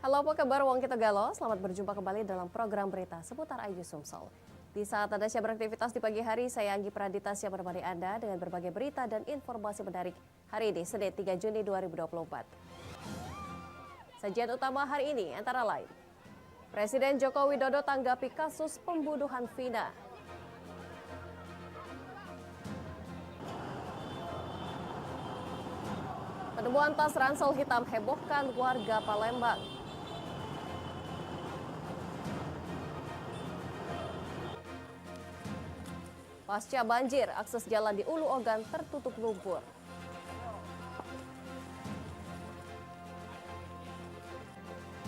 Halo, apa kabar Wong Kita Galo? Selamat berjumpa kembali dalam program berita seputar Ayu Sumsel. Di saat Anda siap beraktivitas di pagi hari, saya Anggi Pradita siap menemani Anda dengan berbagai berita dan informasi menarik hari ini, Senin 3 Juni 2024. Sajian utama hari ini antara lain, Presiden Joko Widodo tanggapi kasus pembunuhan Vina. Penemuan tas ransel hitam hebohkan warga Palembang. Pasca banjir, akses jalan di Ulu Ogan tertutup lumpur.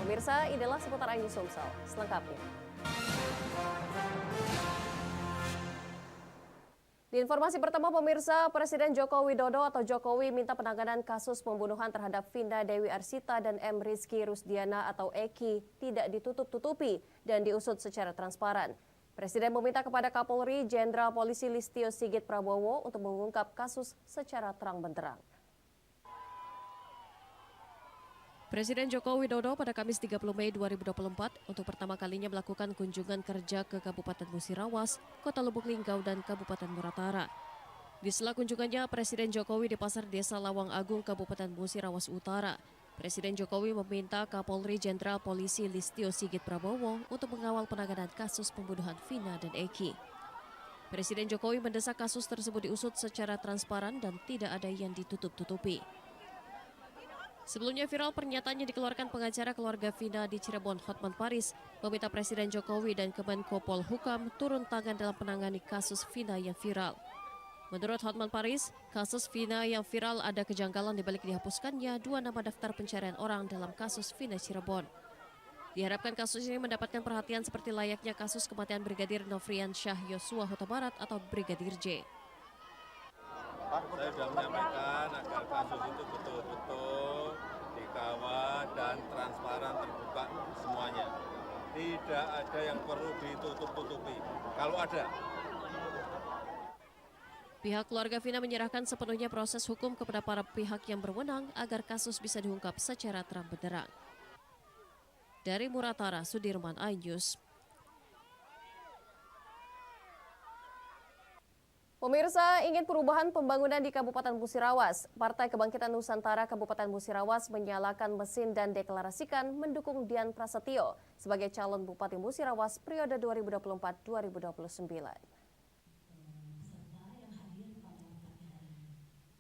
Pemirsa, inilah seputar Ayu Sumsel. Selengkapnya. Di informasi pertama pemirsa, Presiden Joko Widodo atau Jokowi minta penanganan kasus pembunuhan terhadap Vina Dewi Arsita dan M. Rizky Rusdiana atau Eki tidak ditutup-tutupi dan diusut secara transparan. Presiden meminta kepada Kapolri Jenderal Polisi Listio Sigit Prabowo untuk mengungkap kasus secara terang-benderang. Presiden Joko Widodo pada Kamis 30 Mei 2024 untuk pertama kalinya melakukan kunjungan kerja ke Kabupaten Musirawas, Kota Lubuk Linggau, dan Kabupaten Muratara. Di sela kunjungannya, Presiden Jokowi di Pasar Desa Lawang Agung, Kabupaten Musirawas Utara. Presiden Jokowi meminta Kapolri Jenderal Polisi Listio Sigit Prabowo untuk mengawal penanganan kasus pembunuhan Vina dan Eki. Presiden Jokowi mendesak kasus tersebut diusut secara transparan dan tidak ada yang ditutup-tutupi. Sebelumnya viral pernyataan yang dikeluarkan pengacara keluarga Vina di Cirebon, Hotman Paris, meminta Presiden Jokowi dan Kemenko Polhukam turun tangan dalam menangani kasus Vina yang viral. Menurut Hotman Paris, kasus Vina yang viral ada kejanggalan dibalik dihapuskannya 2 nama daftar pencarian orang dalam kasus Vina Cirebon. Diharapkan kasus ini mendapatkan perhatian seperti layaknya kasus kematian Brigadir Nofrian Syah Yosua Huta Barat atau Brigadir J. Saya sudah menyampaikan agar kasus itu betul-betul dikawal dan transparan terbuka semuanya. Tidak ada yang perlu ditutup-tutupi. Kalau ada. Pihak keluarga Vina menyerahkan sepenuhnya proses hukum kepada para pihak yang berwenang agar kasus bisa diungkap secara terang-benderang. Dari Muratara, Sudirman, iNews. Pemirsa, ingin perubahan pembangunan di Kabupaten Musirawas. Partai Kebangkitan Nusantara Kabupaten Musirawas menyalakan mesin dan deklarasikan mendukung Dian Prasetyo sebagai calon Bupati Musirawas periode 2024-2029.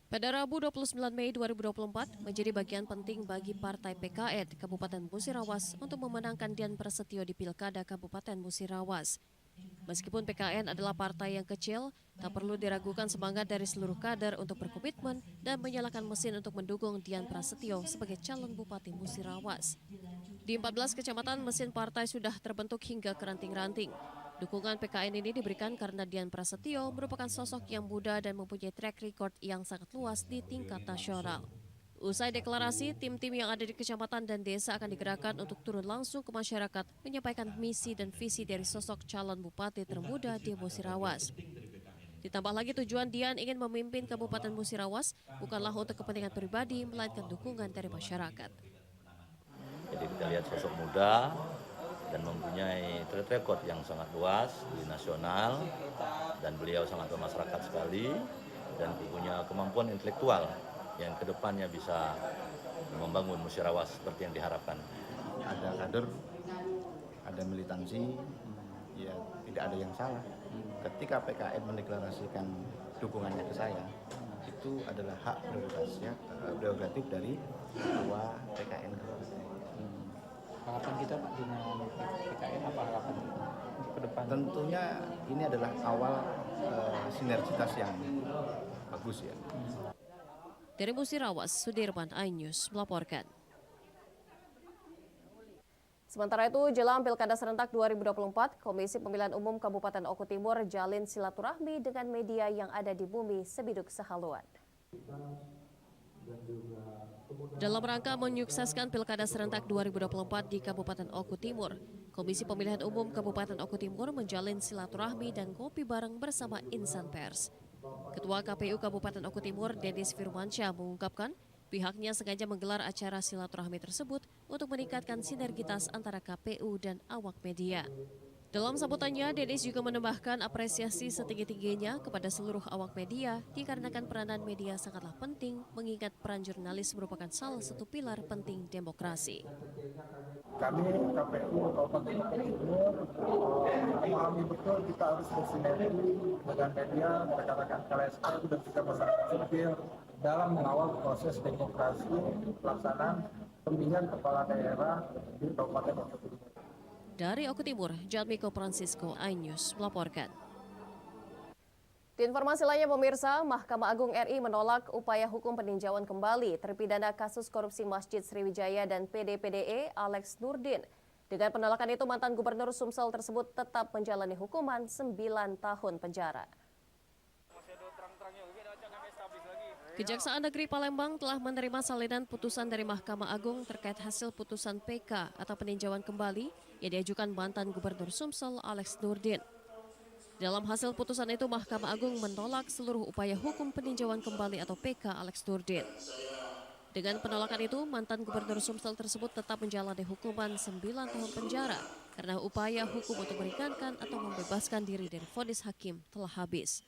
Pada Rabu 29 Mei 2024 menjadi bagian penting bagi Partai PKN Kabupaten Musirawas untuk memenangkan Dian Prasetyo di Pilkada Kabupaten Musirawas. Meskipun PKN adalah partai yang kecil, tak perlu diragukan semangat dari seluruh kader untuk berkomitmen dan menyalakan mesin untuk mendukung Dian Prasetyo sebagai calon Bupati Musirawas. Di 14 kecamatan mesin partai sudah terbentuk hingga ke ranting-ranting. Dukungan PKN ini diberikan karena Dian Prasetyo merupakan sosok yang muda dan mempunyai track record yang sangat luas di tingkat nasional. Usai deklarasi, tim-tim yang ada di kecamatan dan desa akan digerakkan untuk turun langsung ke masyarakat menyampaikan misi dan visi dari sosok calon bupati termuda di Musirawas. Ditambah lagi tujuan Dian ingin memimpin Kabupaten Musirawas bukanlah untuk kepentingan pribadi, melainkan dukungan dari masyarakat. Jadi kita lihat sosok muda dan mempunyai track record yang sangat luas di nasional dan beliau sangat bermasyarakat sekali dan punya kemampuan intelektual yang kedepannya bisa membangun Musirawas seperti yang diharapkan. Ada kader, ada militansi, ya tidak ada yang salah. Ketika PKN mendeklarasikan dukungannya ke saya, itu adalah hak prerogatif dari ketua PKN. Harapan kita Pak dengan PKN apa harapan ke depan? Tentunya ini adalah awal sinergitas yang bagus ya. Dari Musirawas, Sudirman, iNews melaporkan. Sementara itu, jelang Pilkada Serentak 2024, Komisi Pemilihan Umum Kabupaten Oku Timur jalin silaturahmi dengan media yang ada di bumi sebiduk sehaluan. Dalam rangka menyukseskan Pilkada Serentak 2024 di Kabupaten Oku Timur, Komisi Pemilihan Umum Kabupaten Oku Timur menjalin silaturahmi dan ngopi bareng bersama insan pers. Ketua KPU Kabupaten Oku Timur, Denis Firmansyah, mengungkapkan Pihaknya sengaja menggelar acara silaturahmi tersebut untuk meningkatkan sinergitas antara KPU dan awak media. Dalam sambutannya, Denis juga menambahkan apresiasi setinggi-tingginya kepada seluruh awak media dikarenakan peranan media sangatlah penting mengingat peran jurnalis merupakan salah satu pilar penting demokrasi. Kami KPU Kabupaten Timur memahami betul kita harus bersinergi dengan media, rekan-rekan LSM dan juga masyarakat sipil dalam mengawal proses demokrasi pelaksanaan pemilihan kepala daerah di Kabupaten Oku Timur. Dari Oku Timur, Jatmiko Francisco, iNews melaporkan. Di informasi lainnya pemirsa, Mahkamah Agung RI menolak upaya hukum peninjauan kembali terpidana kasus korupsi Masjid Sriwijaya dan PDPDE Alex Nurdin. Dengan penolakan itu mantan Gubernur Sumsel tersebut tetap menjalani hukuman 9 tahun penjara. Kejaksaan Negeri Palembang telah menerima salinan putusan dari Mahkamah Agung terkait hasil putusan PK atau peninjauan kembali yang diajukan mantan Gubernur Sumsel Alex Nurdin. Dalam hasil putusan itu, Mahkamah Agung menolak seluruh upaya hukum peninjauan kembali atau PK Alex Nurdin. Dengan penolakan itu, mantan Gubernur Sumsel tersebut tetap menjalani hukuman 9 tahun penjara karena upaya hukum untuk meringankan atau membebaskan diri dari vonis hakim telah habis.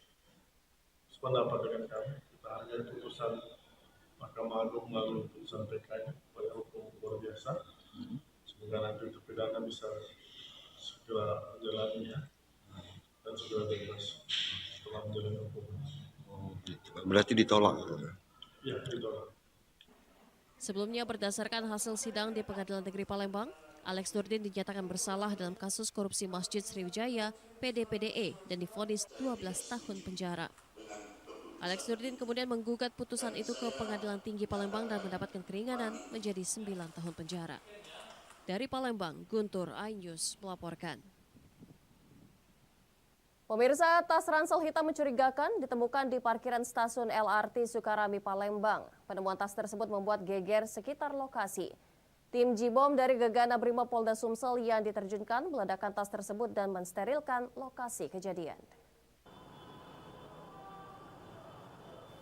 Sependapat dengan kami, kita hargai putusan Mahkamah Agung melalui putusan PK-nya, upaya hukum luar biasa. Semoga nanti terpidana bisa segera menjalaninya dan segera bebas setelah menjalani hukum. Berarti ditolak? Ya, ditolak. Sebelumnya berdasarkan hasil sidang di Pengadilan Negeri Palembang, Alex Nurdin dinyatakan bersalah dalam kasus korupsi Masjid Sriwijaya, PDPDE dan divonis 12 tahun penjara. Alex Nurdin kemudian menggugat putusan itu ke Pengadilan Tinggi Palembang dan mendapatkan keringanan menjadi 9 tahun penjara. Dari Palembang, Guntur, iNews melaporkan. Pemirsa, tas ransel hitam mencurigakan ditemukan di parkiran stasiun LRT Sukarami, Palembang. Penemuan tas tersebut membuat geger sekitar lokasi. Tim Jibom dari Gegana Brimopolda Sumsel yang diterjunkan meledakkan tas tersebut dan mensterilkan lokasi kejadian.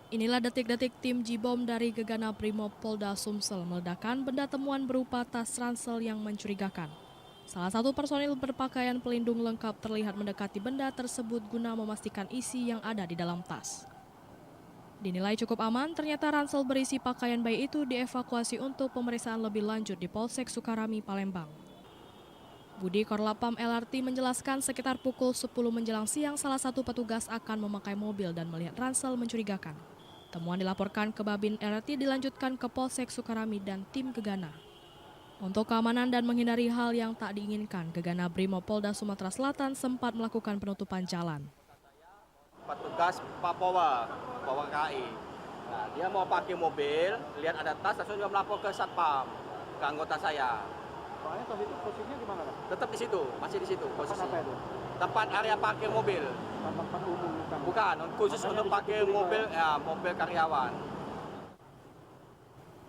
Inilah detik-detik tim Jibom dari Gegana Brimopolda Sumsel meledakkan benda temuan berupa tas ransel yang mencurigakan. Salah satu personil berpakaian pelindung lengkap terlihat mendekati benda tersebut guna memastikan isi yang ada di dalam tas. Dinilai cukup aman, ternyata ransel berisi pakaian bayi itu dievakuasi untuk pemeriksaan lebih lanjut di Polsek Sukarami, Palembang. Budi Korlapam LRT menjelaskan sekitar pukul 10 menjelang siang salah satu petugas akan memakai mobil dan melihat ransel mencurigakan. Temuan dilaporkan ke Babin LRT dilanjutkan ke Polsek Sukarami dan tim Gegana. Untuk keamanan dan menghindari hal yang tak diinginkan, Gegana Brimopolda Sumatera Selatan sempat melakukan penutupan jalan. Petugas Papua KI. Nah, dia mau pakai mobil, lihat ada tas, langsung dia melapor ke Satpam, ke anggota saya. Soalnya tas itu posisinya di mana, Pak? Tetap di situ, masih di situ posisi. Apa itu? Tempat area parkir mobil. Tempat umum bukan? Bukan, khusus untuk pakai mobil, ya, mobil karyawan.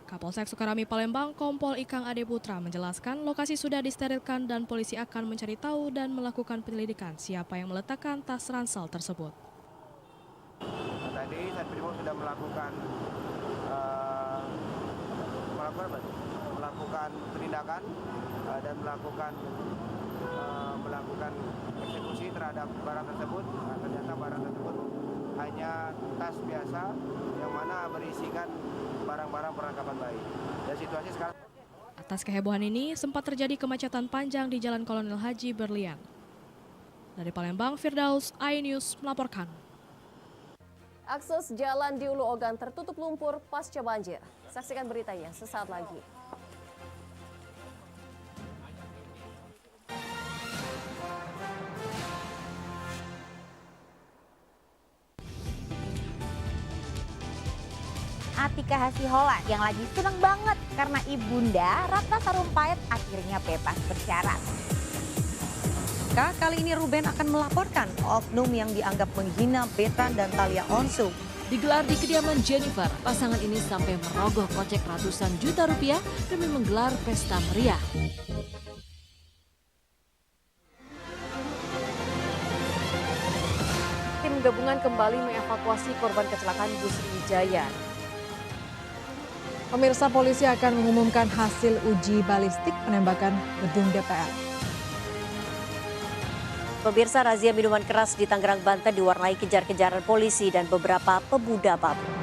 Kapolsek Sukarami Palembang, Kompol Ikang Ade Putra menjelaskan lokasi sudah disterilkan dan polisi akan mencari tahu dan melakukan penyelidikan siapa yang meletakkan tas ransel tersebut. Tadi Satpol sudah melakukan penindakan dan melakukan eksekusi terhadap barang tersebut. Nah, ternyata barang tersebut hanya tas biasa yang mana berisikan barang-barang perlengkapan bayi. Dan situasi sekarang. Atas kehebohan ini sempat terjadi kemacetan panjang di Jalan Kolonel Haji Berlian. Dari Palembang, Firdaus, iNews melaporkan. Akses jalan di Ulu Ogan tertutup lumpur pasca banjir. Saksikan beritanya sesaat lagi. Atika Hasiholan yang lagi seneng banget karena ibunda Ratna Sarumpait akhirnya bebas bersyarat. Kali ini Ruben akan melaporkan oknum yang dianggap menghina Betran dan Thalia Onsu. Digelar di kediaman Jennifer, pasangan ini sampai merogoh kocek ratusan juta rupiah demi menggelar pesta meriah. Tim gabungan kembali mengevakuasi korban kecelakaan bus Sriwijaya. Pemirsa, polisi akan mengumumkan hasil uji balistik penembakan gedung DPR. Pemirsa, razia minuman keras di Tangerang, Banten diwarnai kejar-kejaran polisi dan beberapa pemuda mabuk.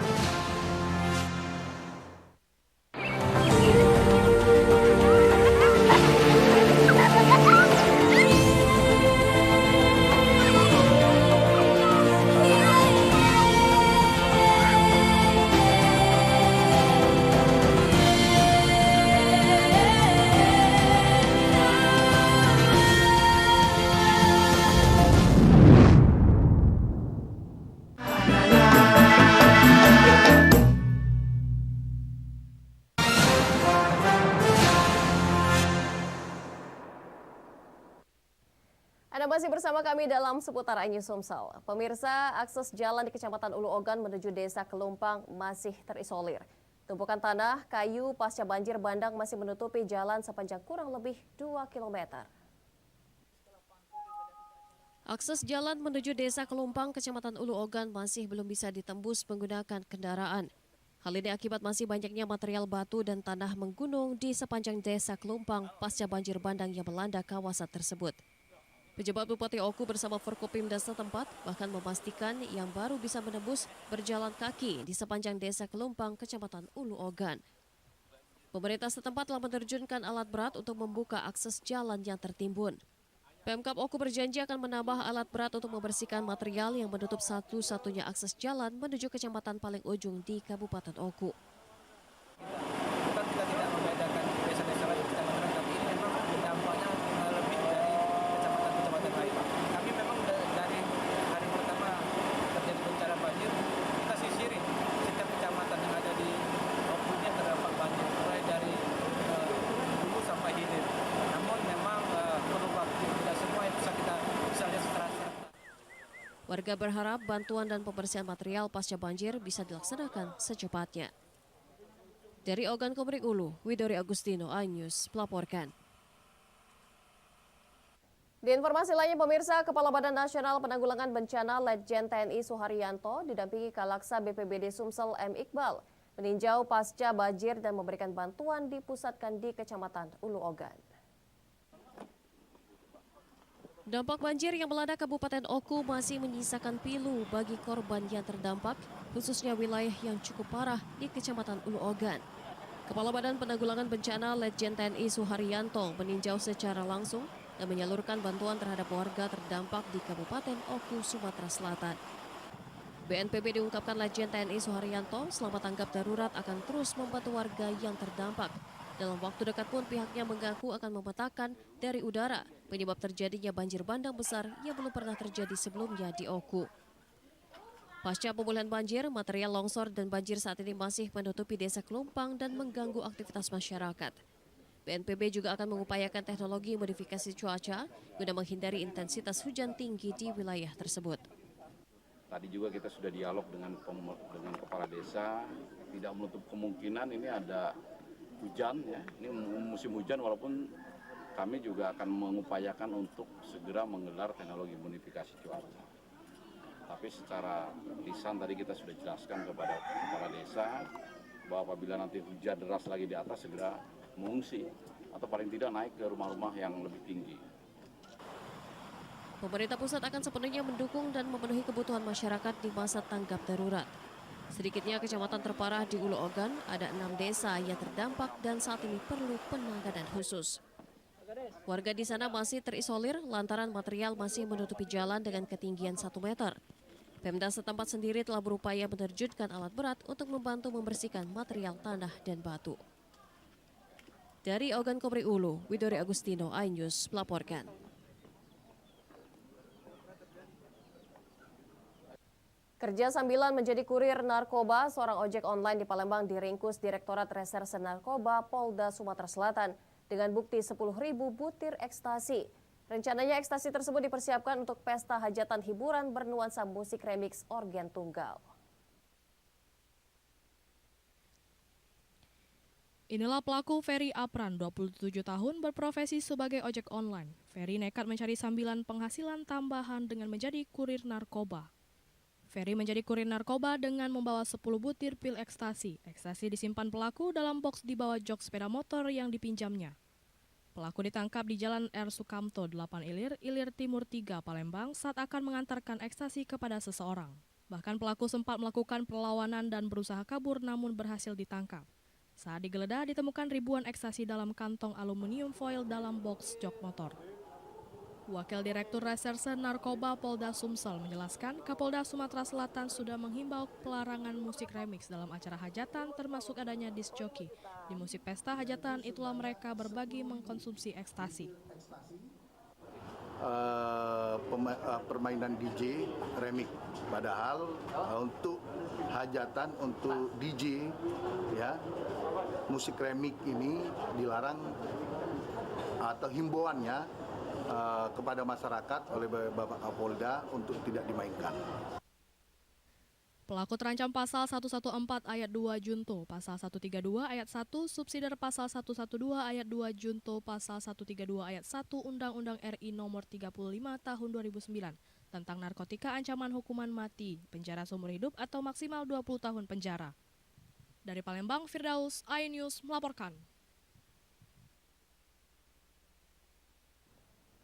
Anda masih bersama kami dalam seputar iNews Sumsel. Pemirsa, akses jalan di Kecamatan Ulu Ogan menuju Desa Kelumpang masih terisolir. Tumpukan tanah, kayu pasca banjir bandang masih menutupi jalan sepanjang kurang lebih 2 km. Akses jalan menuju Desa Kelumpang, Kecamatan Ulu Ogan masih belum bisa ditembus menggunakan kendaraan. Hal ini akibat masih banyaknya material batu dan tanah menggunung di sepanjang Desa Kelumpang pasca banjir bandang yang melanda kawasan tersebut. Pejabat Bupati Oku bersama Forkopimda setempat bahkan memastikan yang baru bisa menembus berjalan kaki di sepanjang Desa Kelumpang, Kecamatan Ulu Ogan. Pemerintah setempat telah menerjunkan alat berat untuk membuka akses jalan yang tertimbun. Pemkab Oku berjanji akan menambah alat berat untuk membersihkan material yang menutup satu-satunya akses jalan menuju kecamatan paling ujung di Kabupaten Oku. Bukan kita tidak membedakan desa-desa lain di Tangerang, tapi ini memang dampaknya lebih dari kecamatan-kecamatan lain. Kami memang dari hari pertama terjadi bencana banjir, kita sisirin setiap kecamatan yang ada di Oku ini terdampak banjir, mulai dari hulu sampai hilir. Namun memang perlu waktu, tidak semua yang bisa kita lihat secara serta. Warga berharap bantuan dan pembersihan material pasca banjir bisa dilaksanakan secepatnya. Dari Ogan Komering Ulu, Widori Agustino, iNews melaporkan. Di informasi lainnya, pemirsa, Kepala Badan Nasional Penanggulangan Bencana Letjen TNI Suharyanto didampingi Kalaksa BPBD Sumsel M. Iqbal meninjau pasca banjir dan memberikan bantuan dipusatkan di Kecamatan Ulu Ogan. Dampak banjir yang melanda Kabupaten Oku masih menyisakan pilu bagi korban yang terdampak, khususnya wilayah yang cukup parah di Kecamatan Ulu Ogan. Kepala Badan Penanggulangan Bencana Letjen TNI Suharyanto meninjau secara langsung dan menyalurkan bantuan terhadap warga terdampak di Kabupaten Oku, Sumatera Selatan. BNPB diungkapkan Letjen TNI Suharyanto selama tanggap darurat akan terus membantu warga yang terdampak. Dalam waktu dekat pun pihaknya mengaku akan memetakan dari udara penyebab terjadinya banjir bandang besar yang belum pernah terjadi sebelumnya di Oku. Pasca pemulihan banjir, material longsor dan banjir saat ini masih menutupi Desa Kelumpang dan mengganggu aktivitas masyarakat. BNPB juga akan mengupayakan teknologi modifikasi cuaca guna menghindari intensitas hujan tinggi di wilayah tersebut. Tadi juga kita sudah dialog dengan kepala desa, tidak menutup kemungkinan ini ada hujan, ya. Ini musim hujan, walaupun kami juga akan mengupayakan untuk segera menggelar teknologi modifikasi cuaca. Tapi secara lisan tadi kita sudah jelaskan kepada kepala desa bahwa apabila nanti hujan deras lagi di atas segera mengungsi atau paling tidak naik ke rumah-rumah yang lebih tinggi. Pemerintah pusat akan sepenuhnya mendukung dan memenuhi kebutuhan masyarakat di masa tanggap darurat. Sedikitnya kecamatan terparah di Ulu Ogan ada 6 desa yang terdampak dan saat ini perlu penanganan khusus. Warga di sana masih terisolir lantaran material masih menutupi jalan dengan ketinggian 1 meter. Pemda setempat sendiri telah berupaya menerjunkan alat berat untuk membantu membersihkan material tanah dan batu. Dari Ogan Komering Ulu, Widori Agustino, iNews melaporkan. Kerja sambilan menjadi kurir narkoba, seorang ojek online di Palembang diringkus Direktorat Reserse Narkoba Polda Sumatera Selatan dengan bukti 10.000 butir ekstasi. Rencananya ekstasi tersebut dipersiapkan untuk pesta hajatan hiburan bernuansa musik remix organ tunggal. Inilah pelaku Ferry Apran, 27 tahun, berprofesi sebagai ojek online. Ferry nekat mencari sambilan penghasilan tambahan dengan menjadi kurir narkoba. Ferry menjadi kurir narkoba dengan membawa 10 butir pil ekstasi. Ekstasi disimpan pelaku dalam boks di bawah jok sepeda motor yang dipinjamnya. Pelaku ditangkap di Jalan R. Sukamto, 8 Ilir Timur 3, Palembang saat akan mengantarkan ekstasi kepada seseorang. Bahkan pelaku sempat melakukan perlawanan dan berusaha kabur namun berhasil ditangkap. Saat digeledah ditemukan ribuan ekstasi dalam kantong aluminium foil dalam boks jok motor. Wakil Direktur Reserse Narkoba Polda Sumsel menjelaskan Kapolda Sumatera Selatan sudah menghimbau pelarangan musik remix dalam acara hajatan termasuk adanya disc jockey. Di musik pesta hajatan itulah mereka berbagi mengkonsumsi ekstasi. Permainan DJ remix, padahal untuk hajatan untuk DJ ya musik remix ini dilarang atau himbauannya kepada masyarakat oleh Bapak Kapolda untuk tidak dimainkan. Pelaku terancam pasal 114 ayat 2 Junto, pasal 132 ayat 1, subsidiar pasal 112 ayat 2 Junto, pasal 132 ayat 1 Undang-Undang RI nomor 35 tahun 2009 tentang narkotika ancaman hukuman mati, penjara seumur hidup atau maksimal 20 tahun penjara. Dari Palembang, Firdaus, iNews melaporkan.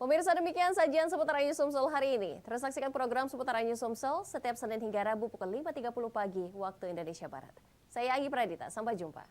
Pemirsa, demikian sajian seputar iNews Sumsel hari ini. Terus saksikan program seputar iNews Sumsel setiap Senin hingga Rabu pukul 5.30 pagi waktu Indonesia Barat. Saya Anggi Pradita, sampai jumpa.